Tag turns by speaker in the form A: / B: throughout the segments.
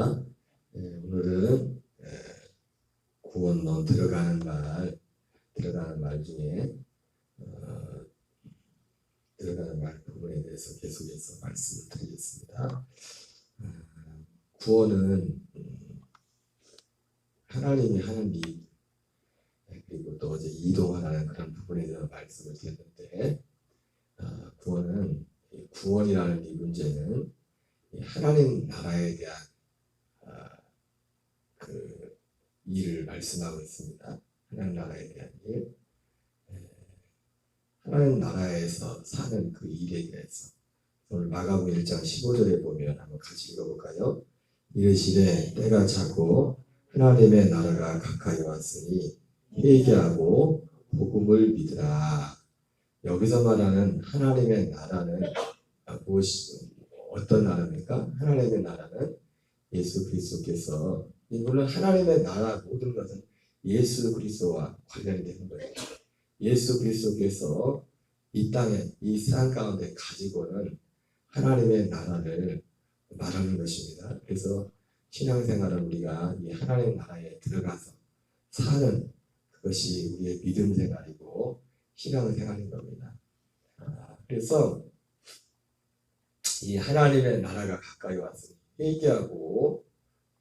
A: 반갑습니다. 오늘은 구원론 들어가는 말 중에 들어가는 말 부분에 대해서 계속해서 말씀을 드리겠습니다. 구원은 하나님이 하는 일, 그리고 또 어제 이동하라는 그런 부분에 대해서 말씀을 드렸는데, 구원이라는 이 문제는 하나님 나라에 대한 그 일을 말씀하고 있습니다. 하나님 나라에 대한 일, 하나님 나라에서 사는 그 일에 대해서 오늘 마가복음 1장 15절에 보면 한번 같이 읽어볼까요? 이르시되 때가 차고 하나님의 나라가 가까이 왔으니 회개하고 복음을 믿으라. 여기서 말하는 하나님의 나라는 어떤 나라입니까? 하나님의 나라는 예수 그리스도께서, 물론 하나님의 나라 모든 것은 예수 그리스도와 관련이 되는 거예요. 예수 그리스도께서 이 땅에, 이 세상 가운데 가지고는 하나님의 나라를 말하는 것입니다. 그래서 신앙생활은 우리가 이 하나님 나라에 들어가서 사는 그것이 우리의 믿음 생활이고 신앙생활인 겁니다. 그래서 이 하나님의 나라가 가까이 왔으니 회개하고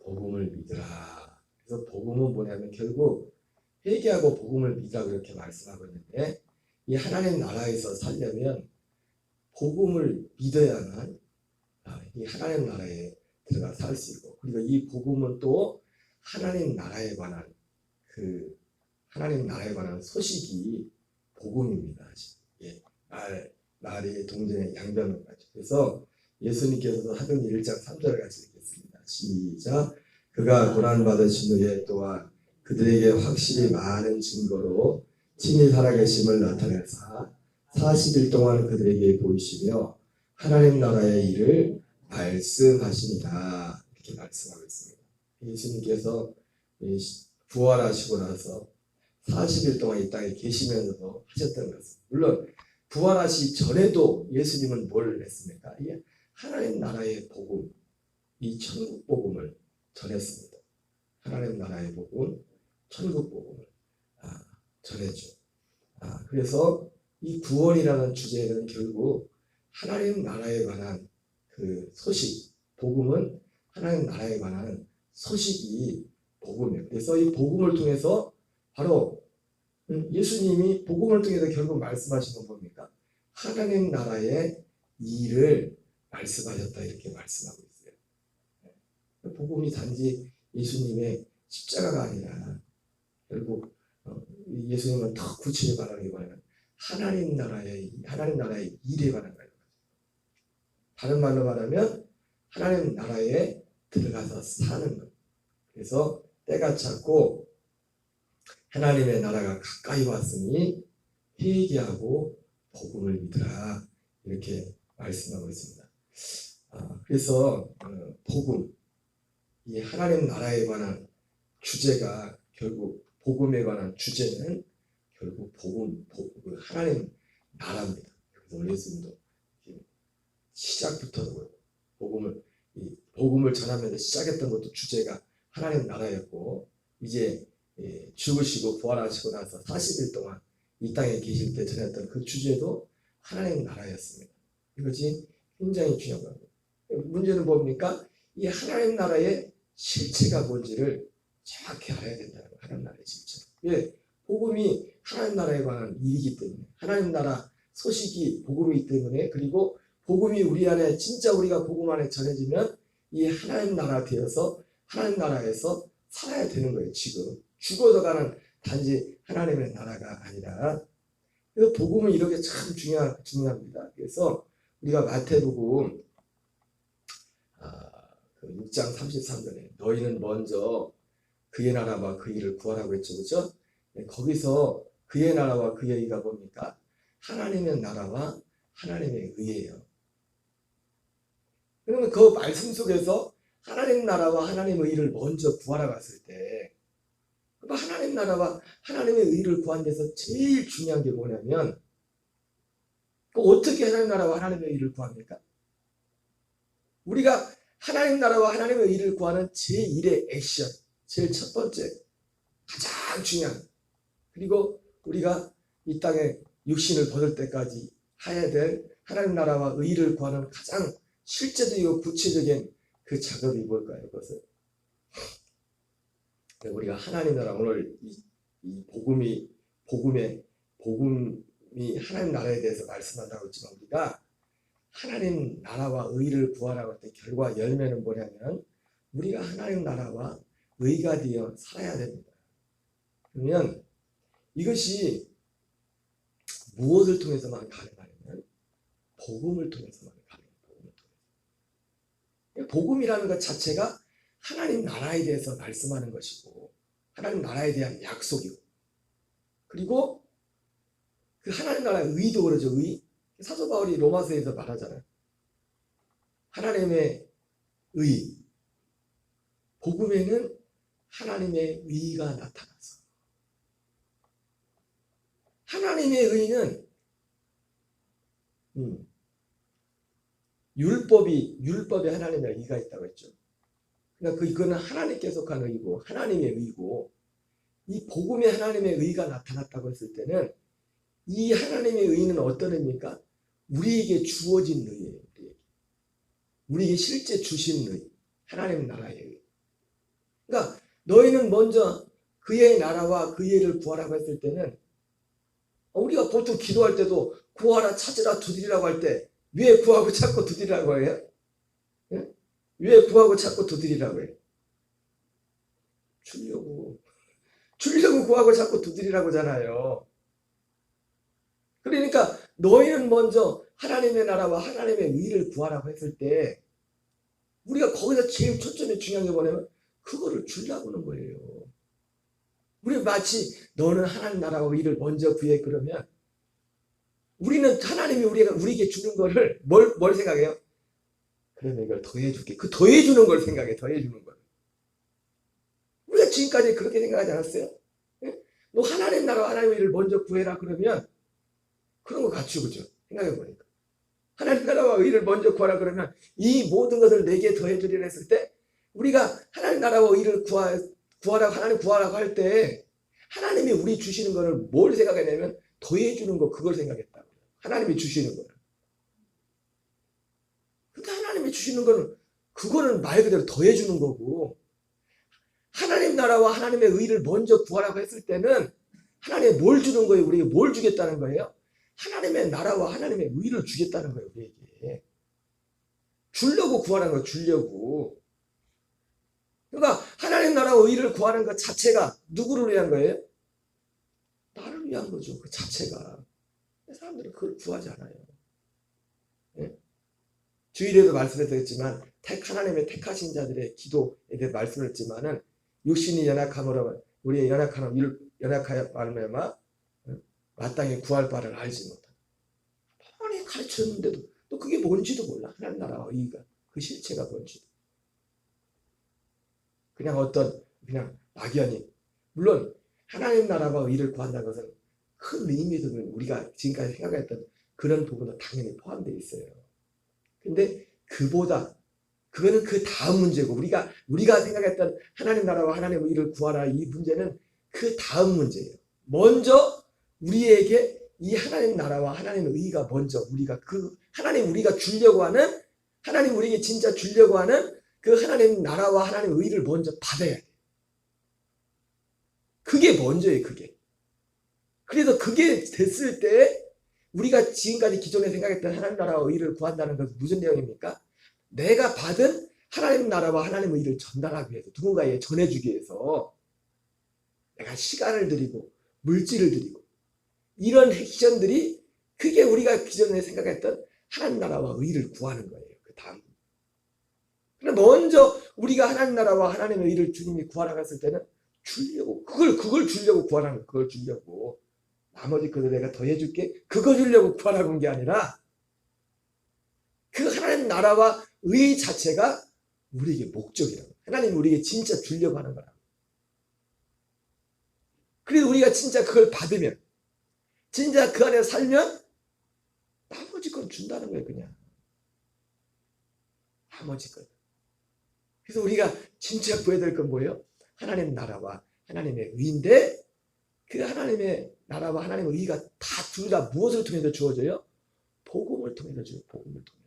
A: 복음을 믿으라. 그래서 복음은 뭐냐면 결국 회개하고 복음을 믿으라고 이렇게 말씀하고 있는데, 이 하나님 나라에서 살려면 복음을 믿어야만 이 하나님 나라에 들어가 살 수 있고, 그리고 이 복음은 또 하나님 나라에 관한 소식이 복음입니다. 말이 동전의 양변을 가지고. 그래서 예수님께서도 하던 1장 3절을 같이 읽겠습니다. 시작. 그가 고난받으신 후에 또한 그들에게 확실히 많은 증거로 친히 살아계심을 나타내사 40일 동안 그들에게 보이시며 하나님 나라의 일을 말씀하시니라. 이렇게 말씀하고 있습니다. 예수님께서 부활하시고 나서 40일 동안 이 땅에 계시면서도 하셨던 것은, 물론 부활하시 전에도 예수님은 뭘 했습니까? 하나님 나라의 복음, 이 천국 복음을 전했습니다. 하나님 나라의 복음, 천국 복음을 전했죠. 그래서 이 구원이라는 주제는 결국 하나님 나라에 관한 그 소식, 복음은 하나님 나라에 관한 소식이 복음이에요. 그래서 이 복음을 통해서 바로 예수님이 복음을 통해서 결국 말씀하신 건 뭡니까? 하나님 나라의 일을 말씀하셨다, 이렇게 말씀하고 있어요. 복음이 단지 예수님의 십자가가 아니라 결국 예수님은 더 구체적으로 말하기보다는 하나님 나라의 일에 관한 거예요. 다른 말로 말하면 하나님 나라에 들어가서 사는 것. 그래서 때가 찼고 하나님의 나라가 가까이 왔으니 회개하고 복음을 믿으라, 이렇게 말씀하고 있습니다. 그래서 복음, 이 하나님 나라에 관한 주제가, 결국 복음에 관한 주제는 결국 하나님 나라입니다. 그래서 예수님도 시작부터 복음을 전하면서 시작했던 것도 주제가 하나님 나라였고, 이제 죽으시고 부활하시고 나서 40일 동안 이 땅에 계실 때 전했던 그 주제도 하나님 나라였습니다. 이것이 굉장히 중요한 겁니다. 문제는 뭡니까? 이 하나님 나라의 실체가 뭔지를 정확히 알아야 된다는 거예요. 하나님 나라의 실체. 복음이 하나님 나라에 관한 일이기 때문에, 하나님 나라 소식이 복음이기 때문에, 그리고 복음이 우리 안에, 진짜 우리가 복음 안에 전해지면 이 하나님 나라 되어서 하나님 나라에서 살아야 되는 거예요. 지금 죽어서 가는 단지 하나님의 나라가 아니라. 그래서 복음은 이렇게 참 중요합니다. 그래서 우리가 마태복음 6장 33절에 너희는 먼저 그의 나라와 그 일을 구하라고 했죠. 그렇죠? 거기서 그의 나라와 그의 의가 뭡니까? 하나님의 나라와 하나님의 의예요. 그러면 그 말씀 속에서 하나님 나라와 하나님의 의를 먼저 구하러 갔을 때, 하나님 나라와 하나님의 의를 구한 데서 제일 중요한 게 뭐냐면, 어떻게 하나님 나라와 하나님의 의를 구합니까? 우리가 하나님 나라와 하나님의 의를 구하는 제1의 액션, 제일 첫 번째, 가장 중요한, 그리고 우리가 이 땅에 육신을 벗을 때까지 해야 될 하나님 나라와 의를 구하는 가장 실제적이고 구체적인 그 작업이 뭘까요? 그것은 우리가 하나님 나라, 오늘 이 복음이 하나님 나라에 대해서 말씀한다고 했지만, 우리가 하나님 나라와 의를 구하라고 할 때 결과 열매는 뭐냐면 우리가 하나님 나라와 의가 되어 살아야 됩니다. 그러면 이것이 무엇을 통해서만 가능하냐면 복음을 통해서만 가능해요. 복음을 통해서. 복음이라는 것 자체가 하나님 나라에 대해서 말씀하는 것이고 하나님 나라에 대한 약속이고, 그리고 그 하나님 나라의 의도 그러죠. 의. 사도 바울이 로마서에서 말하잖아요. 하나님의 의. 복음에는 하나님의 의가 나타나서, 하나님의 의는 율법에 하나님의 의가 있다고 했죠. 그러니까 그거는 하나님께 속한 의고 하나님의 의고, 이 복음에 하나님의 의가 나타났다고 했을 때는 이 하나님의 의는 어떤 의입니까? 우리에게 주어진 의예요. 우리에게 실제 주신 의, 하나님 나라의 의. 그러니까 너희는 먼저 그의 나라와 그의 의를 구하라고 했을 때는, 우리가 보통 기도할 때도 구하라, 찾으라, 두드리라고 할 때 왜 구하고 찾고 두드리라고 해요? 예? 왜 구하고 찾고 두드리라고 해요? 주려고 구하고 찾고 두드리라고 하잖아요. 그러니까 너희는 먼저 하나님의 나라와 하나님의 의를 구하라고 했을 때 우리가 거기서 제일 초점이 중요한 게 뭐냐면 그거를 주려고 하는 거예요. 우리 마치 너는 하나님 나라와 의를 먼저 구해, 그러면 우리는 하나님이 우리에게 주는 거를 뭘 생각해요? 그러면 이걸 더해줄게. 그 더해주는 걸 생각해. 더해주는 걸. 우리가 지금까지 그렇게 생각하지 않았어요? 너 하나님 나라와 하나님의 의를 먼저 구해라 그러면 그런 거 갖추고, 그죠? 생각해보니까 하나님 나라와 의를 먼저 구하라 그러면 이 모든 것을 내게 더해주리라 했을 때, 우리가 하나님 나라와 의를 하나님 구하라고 할 때 하나님이 우리 주시는 거를 뭘 생각했냐면 더해주는 거, 그걸 생각했다고요. 하나님이 주시는 거를. 그러니까 하나님이 주시는 거는 그거는 말 그대로 더해주는 거고, 하나님 나라와 하나님의 의를 먼저 구하라고 했을 때는 하나님이 뭘 주는 거예요? 우리에게 뭘 주겠다는 거예요? 하나님의 나라와 하나님의 의를 주겠다는 거예요. 우리에게 주려고 구하라는 거예요. 주려고. 그러니까 하나님 나라와 의를 구하는 것 자체가 누구를 위한 거예요? 나를 위한 거죠. 그 자체가. 사람들은 그걸 구하지 않아요. 네? 주일에도 말씀드렸지만 하나님의 택하신 자들의 기도에 대해 말씀을 했지만은 육신이 연약함으로 우리의 연약하여 말미암아 마땅히 구할 바를 알지 못한다. 많이 가르쳤는데도 또 그게 뭔지도 몰라. 하나님 나라와 의가, 그 실체가 뭔지도. 그냥 막연히. 물론 하나님 나라와 의를 구한다는 것은 큰 의미에서는 우리가 지금까지 생각했던 그런 부분도 당연히 포함되어 있어요. 근데 그거는 그 다음 문제고, 우리가 생각했던 하나님 나라와 하나님의 의를 구하라, 이 문제는 그 다음 문제예요. 먼저 우리에게 이 하나님 나라와 하나님의 의가 먼저, 우리가 주려고 하는, 하나님 우리에게 진짜 주려고 하는 그 하나님 나라와 하나님의 의를 먼저 받아야 돼. 그게 먼저예요. 그게. 그래서 그게 됐을 때 우리가 지금까지 기존에 생각했던 하나님 나라와 의를 구한다는 것은 무슨 내용입니까? 내가 받은 하나님 나라와 하나님의 의를 전달하기 위해서, 누군가에게 전해주기 위해서 내가 시간을 들이고 물질을 들이고, 이런 액션들이, 그게 우리가 기존에 생각했던 하나님 나라와 의를 구하는 거예요. 그 다음. 먼저 우리가 하나님 나라와 하나님의 의를 주님이 구하라고 했을 때는 주려고, 그걸 주려고 구하라는 거예요. 그걸 주려고. 나머지 그거 내가 더 해줄게, 그거 주려고 구하라고 한 게 아니라 그 하나님 나라와 의 자체가 우리에게 목적이라고. 하나님 우리에게 진짜 주려고 하는 거라고. 그래서 우리가 진짜 그걸 받으면, 진짜 그 안에 살면 나머지 건 준다는 거예요. 그냥 나머지 건. 그래서 우리가 진짜 구해야 될 건 뭐예요? 하나님 나라와 하나님의 의인데, 그 하나님의 나라와 하나님의 의가 다 둘 다 무엇을 통해서 주어져요? 복음을 통해서 줘요. 복음을 통해서.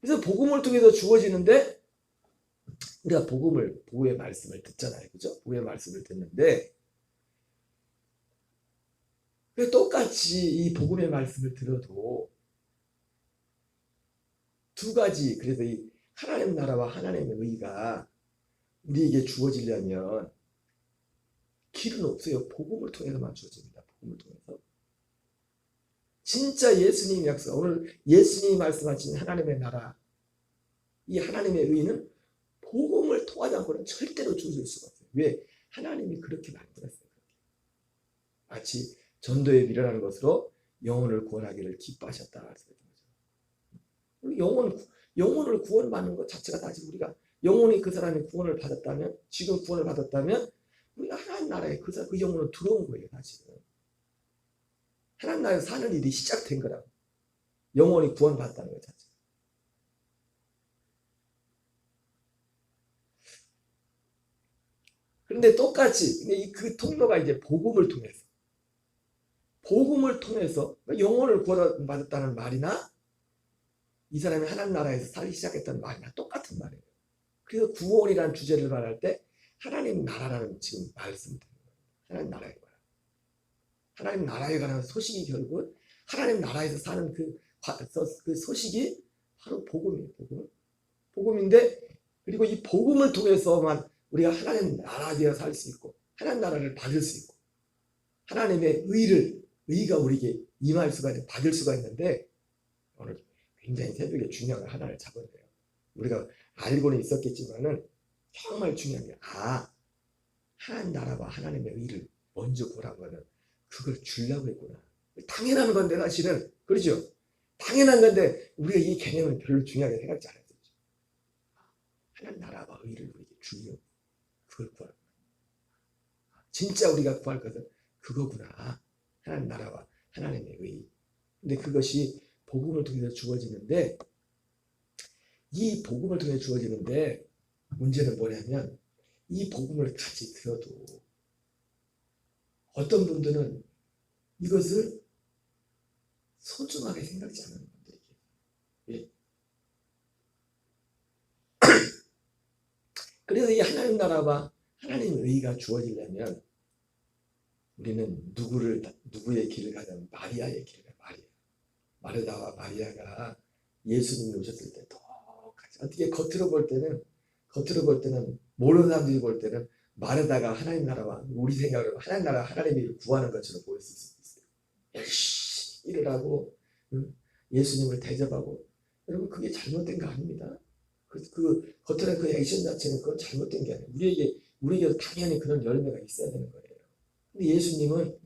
A: 그래서 복음을 통해서 주어지는데, 우리가 복음의 말씀을 듣잖아요. 그죠? 복음의 말씀을 듣는데, 똑같이 이 복음의 말씀을 들어도 두 가지, 그래서 이 하나님 나라와 하나님의 의가 우리에게 주어지려면 길은 없어요. 복음을 통해서만 주어집니다. 복음을 통해서. 진짜 예수님 약속, 오늘 예수님이 말씀하신 하나님의 나라, 이 하나님의 의는 복음을 통하지 않고는 절대로 주어질 수가 없어요. 왜? 하나님이 그렇게 만들었어요. 마치 전도에 밀어나는 것으로 영혼을 구원하기를 기뻐하셨다. 영혼을 구원받는 것 자체가 다 지금 우리가 영혼이 그 사람이 구원을 받았다면, 지금 구원을 받았다면 우리가 하나님 나라에 그 영혼은 들어온 거예요. 사실은 하나님 나라에서 사는 일이 시작된 거라고. 영혼이 구원받았다는 것 자체. 그런데 똑같이 그 통로가 이제 복음을 통해서 영혼을 구원받았다는 말이나 이 사람이 하나님 나라에서 살기 시작했다는 말이나 똑같은 말이에요. 그래서 구원이라는 주제를 말할 때 하나님 나라라는 지금 말씀을 드리는 거예요. 하나님 나라에 관한. 하나님 나라에 관한 소식이 결국은 하나님 나라에서 사는 그 소식이 바로 복음이에요. 복음인데, 그리고 이 복음을 통해서만 우리가 하나님 나라에 대해 살 수 있고 하나님 나라를 받을 수 있고 하나님의 의가 우리에게 임할 수가 있는, 받을 수가 있는데, 오늘 굉장히 새벽에 중요한 걸 하나를 잡았네요. 우리가 알고는 있었겠지만은 정말 중요한 게, 하나님 나라와 하나님의 의를 먼저 보라고 하는, 그걸 주려고 했구나. 당연한 건데 사실은, 그렇죠? 당연한 건데 우리가 이 개념을 별로 중요하게 생각지 않았었죠. 하나님 나라와 의를 우리에게 주려고, 그걸 구하는 거야. 진짜 우리가 구할 것은 그거구나. 하나님 나라와 하나님의 의. 근데 그것이 복음을 통해서 주어지는데, 이 복음을 통해 주어지는데 문제는 뭐냐면, 이 복음을 같이 들어도 어떤 분들은 이것을 소중하게 생각지 않는 분들이 계세요. 예. 그래서 이 하나님 나라와 하나님의 의가 주어지려면 우리는 누구의 길을 가냐면 마리아의 길을 가요. 마르다와 마리아가 예수님이 오셨을 때 똑같이, 어떻게 겉으로 볼 때는 모르는 사람들이 볼 때는 마르다가 하나님 나라와, 우리 생각으로 하나님 나라 하나님의 일을 구하는 것처럼 보일 수 있어요. 열심히 일을 하고 예수님을 대접하고. 여러분, 그게 잘못된 거 아닙니다. 그 겉으로 그 액션 자체는 그건 잘못된 게 아니에요. 우리에게 당연히 그런 열매가 있어야 되는 거예요. 근데 예수님은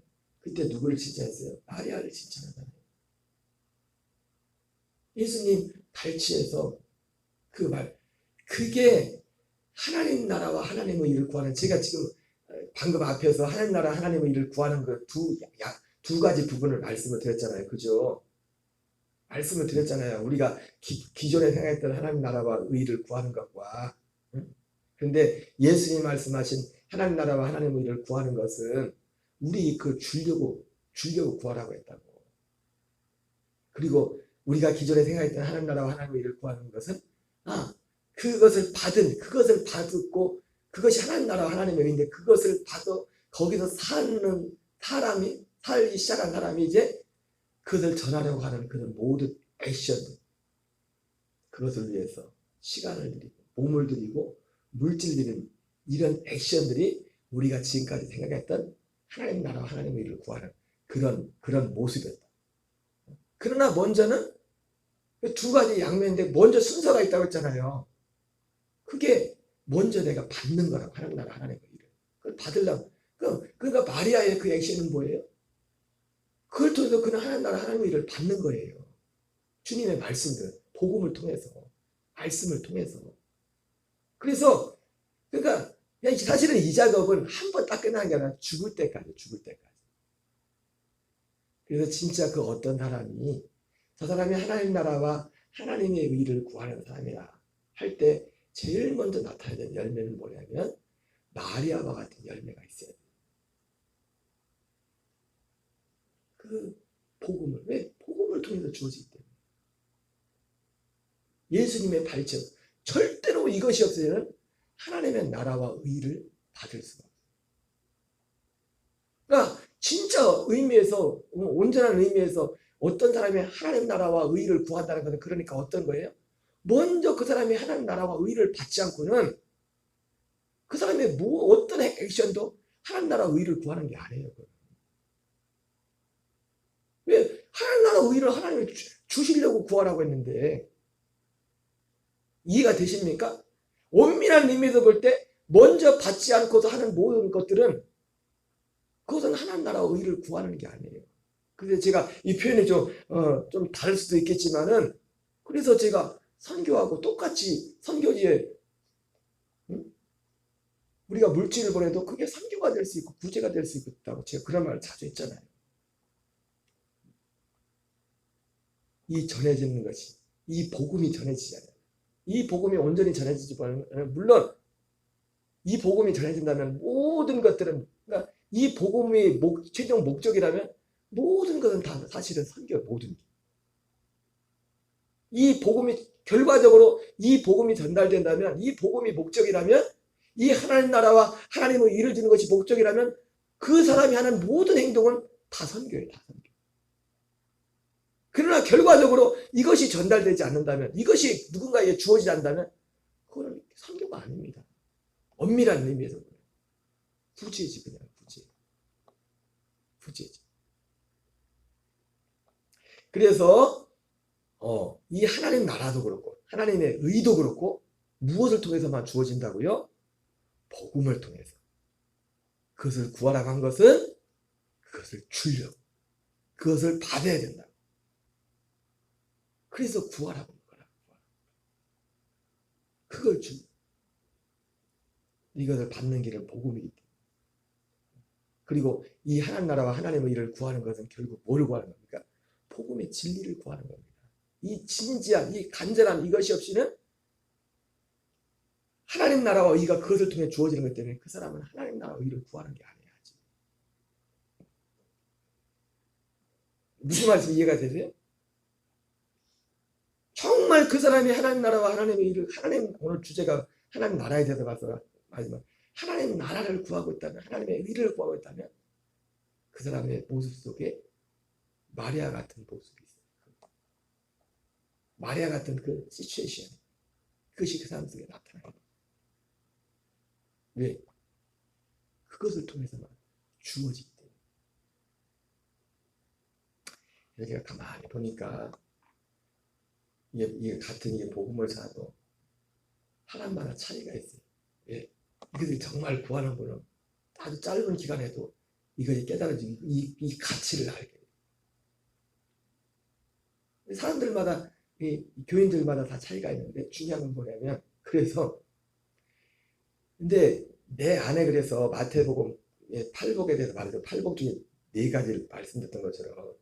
A: 그때 누구를 칭찬했어요? 마리아를 칭찬하잖아요. 예수님 발치에서 그 말, 그게 하나님 나라와 하나님의 일을 구하는, 제가 지금 방금 앞에서 하나님 나라 하나님의 일을 구하는 그 두 가지 부분을 말씀을 드렸잖아요. 그죠? 말씀을 드렸잖아요. 우리가 기존에 생각했던 하나님 나라와 의를 구하는 것과, 그런데 예수님 말씀하신 하나님 나라와 하나님의 일을 구하는 것은 우리 그 주려고 구하라고 했다고. 그리고 우리가 기존에 생각했던 하나님 나라와 하나님의 일을 구하는 것은 그것을 받고, 그것이 하나님 나라와 하나님의 일인데, 그것을 받아 거기서 사는 사람이, 살기 시작한 사람이 이제 그것을 전하려고 하는 그런 모든 액션들, 그것을 위해서 시간을 들이고 몸을 들이고 물질 들이는 이런 액션들이 우리가 지금까지 생각했던 하나님 나라와 하나님의 일을 구하는 그런 모습이었다. 그러나 먼저는 두 가지 양면인데, 먼저 순서가 있다고 했잖아요. 그게 먼저 내가 받는 거라고, 하나님 나라 하나님의 일을. 그걸 받으려면, 그러니까 마리아의 그 액션은 뭐예요? 그걸 통해서 그는 하나님 나라 하나님의 일을 받는 거예요. 주님의 말씀들, 복음을 통해서, 말씀을 통해서. 그래서 그러니까 사실은 이 작업은 한 번 딱 끝나는 게 아니라 죽을 때까지. 그래서 진짜 그 어떤 사람이 저 사람이 하나님 나라와 하나님의 의를 구하는 사람이라 할 때 제일 먼저 나타나야 되는 열매는 뭐냐면 마리아와 같은 열매가 있어야 돼요. 그 복음을, 왜? 복음을 통해서 주어지기 때문에. 예수님의 발전, 절대로 이것이 없으면 하나님의 나라와 의를 받을 수가 없어요. 그러니까 진짜 의미에서, 온전한 의미에서 어떤 사람이 하나님 나라와 의를 구한다는 것은 그러니까 어떤 거예요? 먼저 그 사람이 하나님 나라와 의를 받지 않고는 그 사람의 어떤 액션도 하나님 나라와 의를 구하는 게 아니에요. 왜? 하나님 나라 의를 하나님이 주시려고 구하라고 했는데 이해가 되십니까? 엄밀한 의미에서 볼 때 먼저 받지 않고서 하는 모든 것들은 그것은 하나님 나라와 의를 구하는 게 아니에요. 그래서 제가 이 표현이 좀 다를 수도 있겠지만은 그래서 제가 선교하고 똑같이 선교지에 우리가 물질을 보내도 그게 선교가 될 수 있고 구제가 될 수 있다고 제가 그런 말을 자주 했잖아요. 이 전해지는 것이, 이 복음이 전해지지 않아요. 이 복음이 온전히 전해지지 않으면, 물론 이 복음이 전해진다면 모든 것들은, 그러니까 이 복음의 최종 목적이라면 모든 것은 다 사실은 선교, 모든 이 복음이 결과적으로 이 복음이 전달된다면, 이 복음이 목적이라면, 이 하나님 나라와 하나님의 일을 주는 것이 목적이라면 그 사람이 하는 모든 행동은 다 선교예요. 다 선교. 그러나 결과적으로 이것이 전달되지 않는다면, 이것이 누군가에게 주어지지 않는다면 그거는 선교가 아닙니다. 엄밀한 의미에서 부재지, 그냥 부재지. 그래서 이 하나님 나라도 그렇고 하나님의 의도 그렇고 무엇을 통해서만 주어진다고요? 복음을 통해서. 그것을 구하라고 한 것은 그것을 주려고, 그것을 받아야 된다. 그래서 구하라고 한 거라. 그걸 주. 이것을 받는 길은 복음이기 때문에. 그리고 이 하나님 나라와 하나님의 일을 구하는 것은 결국 뭘 구하는 겁니까? 복음의 진리를 구하는 겁니다. 이 진지한, 이 간절한 이것이 없이는 하나님 나라와 의가 그것을 통해 주어지는 것 때문에 그 사람은 하나님 나라와 의를 구하는 게 아니에요. 무슨 말씀이 이해가 되세요? 정말 그 사람이 하나님 나라와 하나님의 일을, 오늘 주제가 하나님 나라에 대해서 봐서 마지막 하나님 나라를 구하고 있다면, 하나님의 의를 구하고 있다면 그 사람의 모습 속에 마리아 같은 모습이 있어요. 마리아 같은 그 시츄에이션, 그것이 그 사람 속에 나타나요. 왜? 그것을 통해서만 주어지기 때문에. 제가 가만히 보니까 이게 같은 복음을 사도 사람마다 차이가 있어요. 예. 이것을 정말 구하는 분은 아주 짧은 기간에도 이것이 깨달아지고 이 가치를 알게 돼요. 사람들마다, 이 교인들마다 다 차이가 있는데 중요한 건 뭐냐면, 그래서 근데 내 안에 그래서 마태복음 8복에 대해서 말해서 8복 중에 4가지를 말씀드렸던 것처럼,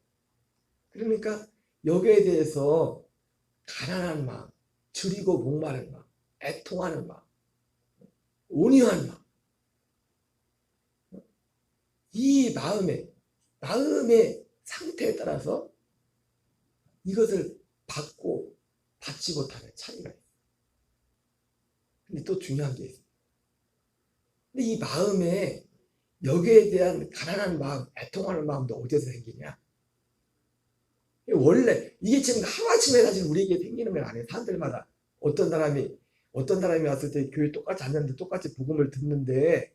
A: 그러니까 여기에 대해서 가난한 마음, 줄이고 목마른 마음, 애통하는 마음, 온유한 마음, 이 마음의 상태에 따라서 이것을 받고 받지 못하는 차이가 있어요. 근데 또 중요한 게 있어요. 근데 이 마음에 여기에 대한 가난한 마음, 애통하는 마음도 어디서 생기냐? 원래 이게 지금 하루아침에 사실 우리에게 생기는 건 아니에요. 사람들마다 어떤 사람이 왔을 때 교회 똑같이 앉았는데 똑같이 복음을 듣는데,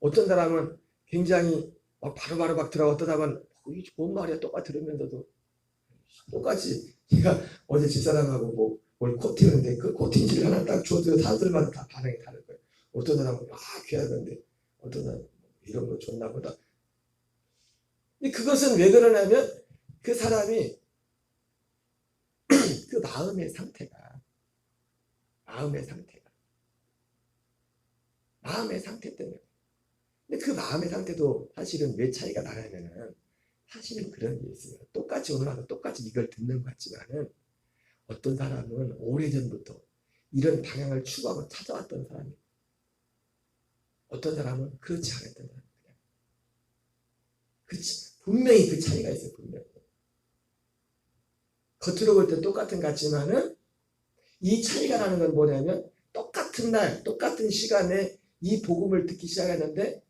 A: 어떤 사람은 굉장히 바로바로 막 들어가, 어떤 사람은 이게 뭔 말이야 똑같이 들으면서도 똑같이. 제가 어제 집사람하고 뭘 코팅하는데 그 코팅지를 하나 딱 줘도 사람들마다 다 반응이 다를 거예요. 어떤 사람은 귀하던데, 어떤 사람은 이런 거 좋나 보다. 근데 그것은 왜 그러냐면 그 사람이 그 마음의 상태 때문에. 근데 그 마음의 상태도 사실은 왜 차이가 나냐면은 사실은 그런 게 있어요. 똑같이 오늘 와서 똑같이 이걸 듣는 것 같지만은 어떤 사람은 오래전부터 이런 방향을 추구하고 찾아왔던 사람이고 어떤 사람은 그렇지 않았던 사람이에요. 분명히 그 차이가 있어요. 분명히. 겉으로 볼 때 똑같은 것 같지만은 이 차이가 나는 건 뭐냐면 똑같은 날 똑같은 시간에 이 복음을 듣기 시작했는데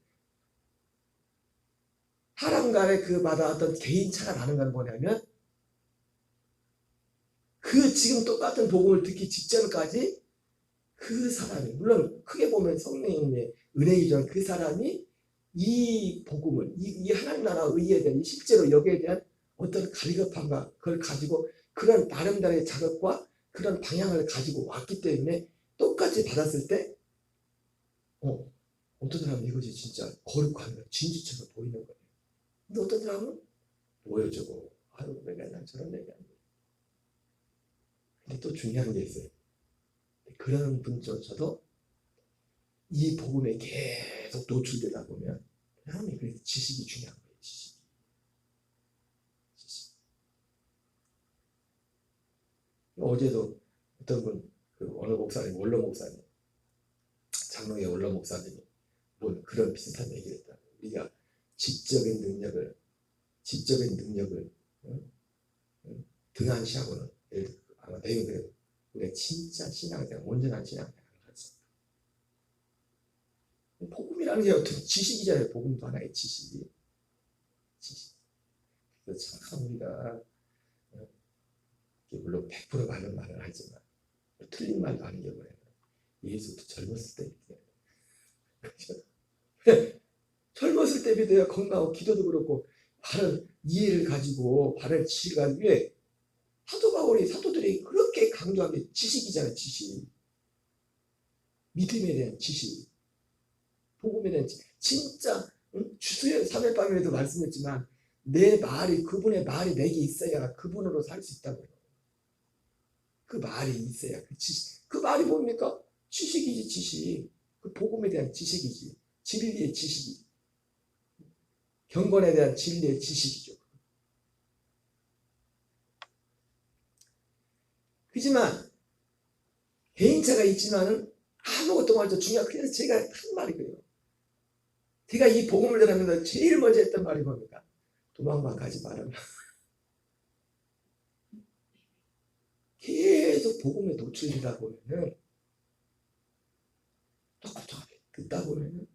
A: 사람 간에 그마다 어떤 개인차가 나는 건 뭐냐면 그 지금 똑같은 복음을 듣기 직전까지 그 사람이 물론 크게 보면 성령의 은혜이지만 그 사람이 이 복음을 이 하나님 나라 의에 대한 실제로 여기에 대한 어떤 갈급함과 그걸 가지고 그런 나름대로의 자극과 그런 방향을 가지고 왔기 때문에 똑같이 받았을 때 어떤 사람은 이것이 진짜 거룩한 거 진지처럼 보이는 거예요. 근데 어떤 사람은 뭐예요 저거 아유 왜 맨날 저런 얘기하는 거예요. 근데 또 중요한 게 있어요. 그런 분조차도 이 복음에 계속 노출되다 보면 사람이 그래서 지식이 중요한 거예요. 지식. 어제도 어떤 분, 어느 목사님, 원로 목사님, 장로의 원로 목사님이 뭐 그런 비슷한 얘기를 했다. 우리가 지적인 능력을 등한시하고는 아마 내용이 그래요. 우리가 진짜 신앙생활, 온전한 신앙생활을 할 수 없다. 복음이라는 게 어떤 지식이잖아요. 복음도 하나의 지식. 그래서 참 우리가 물론 100% 맞는 말은 하지만 틀린 말도 하는 경우에는 예수도 젊었을 때 그렇죠? 젊었을 때 믿어야 건강하고 기도도 그렇고 바른 이해를 가지고 바른 지식을 위해 사도 바울이 사도들이 그렇게 강조한 게 지식이잖아요. 지식. 믿음에 대한 지식. 복음에 대한 지식. 진짜 주수의 3일 밤에도 말씀했지만 내 말이 그분의 말이 내게 있어야 그분으로 살 수 있다고요. 그 말이 있어야 그 지식. 그 말이 뭡니까? 지식이지 지식. 그 복음에 대한 지식이지. 진리의 지식이. 경건에 대한 진리의 지식이죠. 그렇지만 개인차가 있지만은 아무것도 말도 중요한 그래서 제가 한 말이 그래요. 제가 이 복음을 전하면서 제일 먼저 했던 말이 뭡니까? 도망만 가지 말아라. 계속 복음에 노출되다 보면은 똑똑하게 듣다 보면은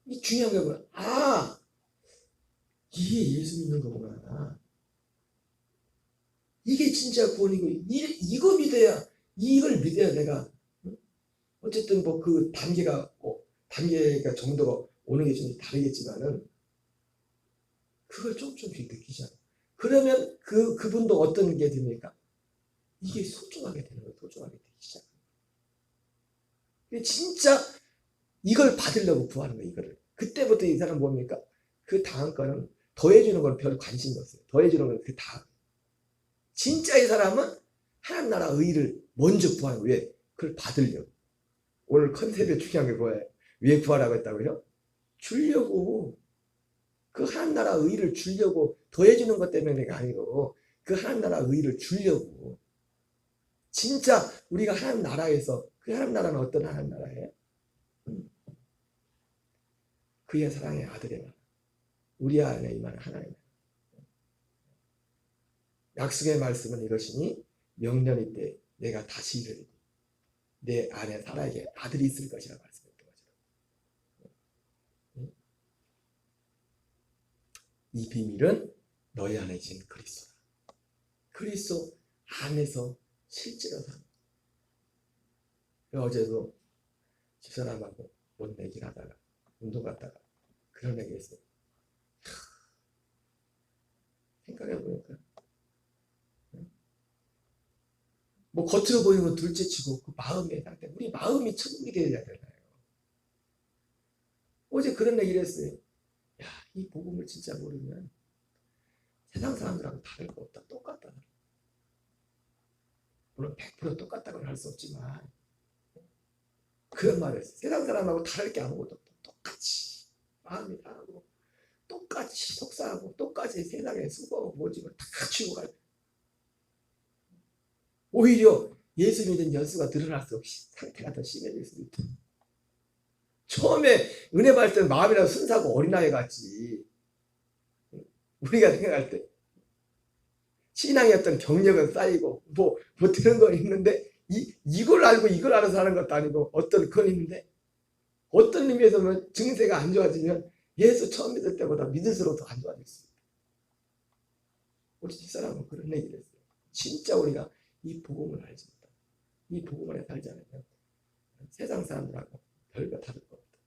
A: 이 중요한 게 뭐야? 이게 예수 믿는 거구나. 이게 진짜 구원이고 이거 믿어야 이걸 믿어야 내가 어쨌든 뭐 그 단계가 정도가 오는 게 좀 다르겠지만은 그걸 조금씩 느끼잖아. 그러면 그분도 어떤 게 됩니까? 이게 소중하게 되는 거예요. 소중하게 되기 시작. 진짜 이걸 받으려고 구하는 거예요. 이거를. 그때부터 이 사람 뭡니까? 그 다음 거는 더해주는 건 별 관심이 없어요. 더해주는 건 그 다음. 진짜 이 사람은 하나님 나라 의를 먼저 구하는 거예요. 왜? 그걸 받으려고. 오늘 컨셉의 중요한 게 뭐예요? 왜 구하라고 했다고요? 주려고. 그 하나님 나라 의를 주려고 더해주는 것 때문에가 아니고 그 하나님 나라 의를 주려고. 진짜 우리가 하나님 나라에서 그 하나님 나라는 어떤 하나님 나라예요? 그의 사랑의 아들의 나라. 우리 안에 임하는 하나님 나라. 약속의 말씀은 이것이니 명년이 때 내가 다시 이르리니 내 안에 살아있게 아들이 있을 것이라 말씀했던 거죠. 이 비밀은 너희 안에 계신 그리스도다. 그리스도 안에서 실제로 사는 거예요. 어제도 집사람하고 뭔 얘기를 하다가 운동 갔다가 그런 얘기 했어요. 생각해보니까 뭐 겉으로 보이는 건 둘째치고 그 마음의 상태, 우리 마음이 천국이 되어야 되나요? 어제 그런 얘기를 했어요. 야, 이 복음을 진짜 모르면 세상 사람들하고 다를 거 없다. 똑같다. 물론 100% 똑같다고는 할 수 없지만 그런 말을 했어요. 세상 사람하고 다를 게 아무것도 없다. 똑같이 마음이 다르고 똑같이 속상하고 똑같이 세상에 수고하고 모집을 다 치고 가요. 오히려 예수 믿는 연수가 늘어날수록 상태가 더 심해질 수 있다. 처음에 은혜 받을 때는 마음이랑 순수하고 어린아이 같지. 우리가 생각할 때 신앙의 어떤 경력은 쌓이고 뭐 되는 건 있는데 이걸 알고 이걸 알아서 하는 것도 아니고 어떤 그건 있는데 어떤 의미에서는 증세가 안 좋아지면 예수 처음 믿을 때보다 믿을수록 더 안 좋아질 수 있다. 우리 집사람은 그런 얘기를 했어요. 진짜 우리가 이 복음을 알지 못한다. 이 복음 안에 살지 않으면 세상 사람들하고 별거 다를 것 같다.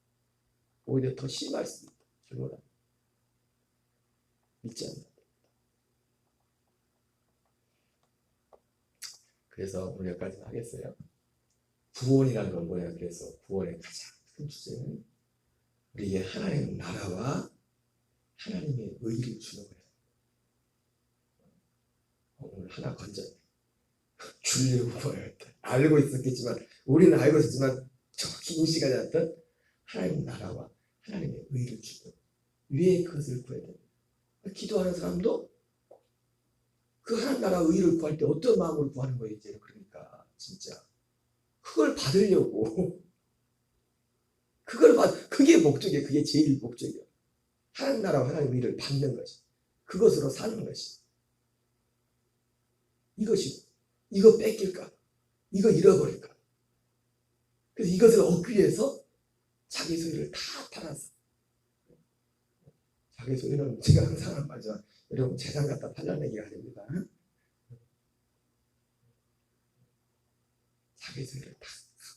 A: 오히려 더 심할 수 있다. 잘못하면 믿지 않는다. 그래서 오늘 여기까지 하겠어요. 구원이라는 건 뭐냐? 그래서 구원의 가장 큰 주제는 우리에게 하나님의 나라와 하나님의 의를 주는 거예요. 오늘 하나 건져 주려고 구원했다. 알고 있었겠지만 우리는 알고 있었지만 정확히 인식하지 않았던 하나님의 나라와 하나님의 의를 주는 왜 그것을 구해야 됩니까? 기도하는 사람도 그 하나님 나라 의를 구할 때 어떤 마음으로 구하는 거예요? 이제 그러니까 진짜 그걸 받으려고 그게 목적이에요. 그게 제일 목적이에요. 하나님 나라와 하나님 의를 받는 것이 그것으로 사는 것이 이것이 이거 뺏길까? 이거 잃어버릴까? 그래서 이것을 얻기 위해서 자기 소유를 다 팔아서 자기 소유는 제가 항상 하는 말이지만 여러분 재산 갖다 팔라는 얘기가 아닙니다. 자기 소유를 다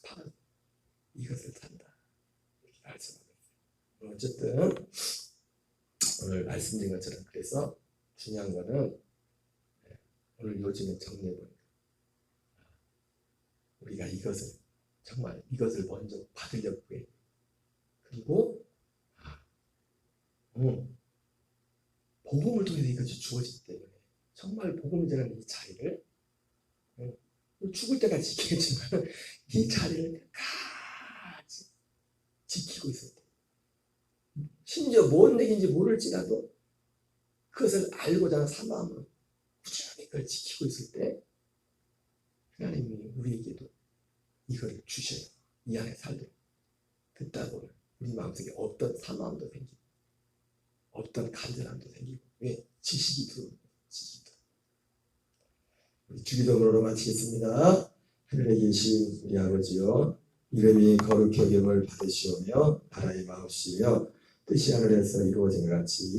A: 팔아서 이것을 산다. 이렇게 말씀하셨어요. 어쨌든 오늘 말씀드린 것처럼 그래서 중요한 거는 오늘 요즘에 정리해보니까 우리가 이것을 정말 이것을 먼저 받으려고 해. 그리고 복음을 통해서 이것이 주어지기 때문에 정말 복음이 되는 이 자리를 죽을 때까지 지키겠지만 이 자리를 끝까지 지키고 있을 때 심지어 뭔 얘기인지 모를지라도 그것을 알고자 하는 사마음으로 꾸준히 그걸 지키고 있을 때 하나님이 우리에게도 이걸 주셔요. 이 안에 살도록. 듣다 보면 우리 마음속에 어떤 사마음도 생기고 어떤 간절함도 생기고 왜? 지식이 들어오는 거예요. 지식이 들어오는 거예요. 우리 주기도문으로 마치겠습니다. 하늘에 계신 우리 아버지여 이름이 거룩히 여김을 받으시오며 나라의 마옵시며 뜻이 하늘에서 이루어진 것 같이